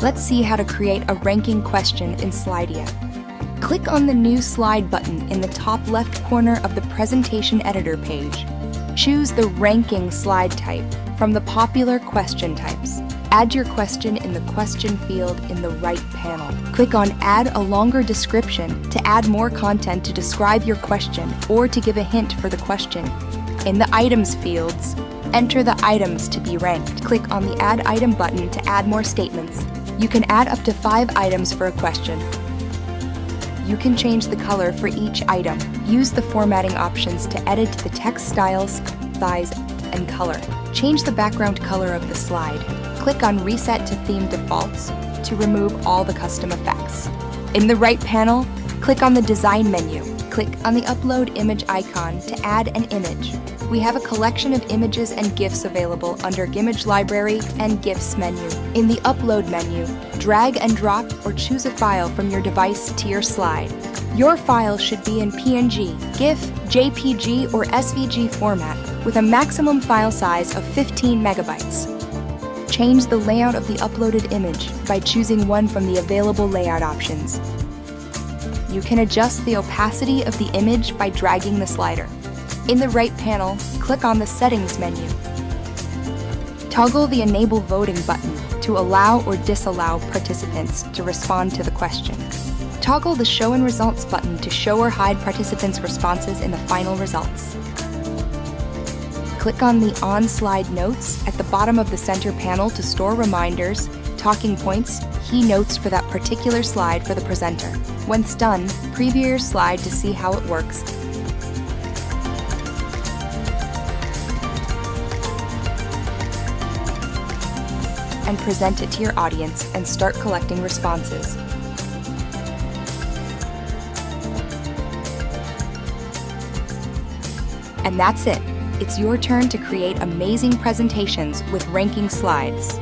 Let's see how to create a ranking question in Slidea. Click on the New Slide button in the top left corner of the Presentation Editor page. Choose the Ranking slide type from the popular question types. Add your question in the question field in the right panel. Click on Add a longer description to add more content to describe your question or to give a hint for the question. In the Items fields, enter the items to be ranked. Click on the Add Item button to add more statements. You can add up to 5 items for a question. You can change the color for each item. Use the formatting options to edit the text styles, size, and color. Change the background color of the slide. Click on Reset to Theme Defaults to remove all the custom effects. In the right panel, click on the Design menu. Click on the Upload Image icon to add an image. We have a collection of images and GIFs available under Image Library and GIFs menu. In the Upload menu, drag and drop or choose a file from your device to your slide. Your file should be in PNG, GIF, JPG, or SVG format with a maximum file size of 15 megabytes. Change the layout of the uploaded image by choosing one from the available layout options. You can adjust the opacity of the image by dragging the slider. In the right panel, click on the Settings menu. Toggle the Enable Voting button to allow or disallow participants to respond to the question. Toggle the Show and Results button to show or hide participants' responses in the final results. Click on the On-Slide Notes at the bottom of the center panel to store reminders, talking points, key notes for that particular slide for the presenter. Once done, preview your slide to see how it works. And present it to your audience and start collecting responses. And that's it. It's your turn to create amazing presentations with ranking slides.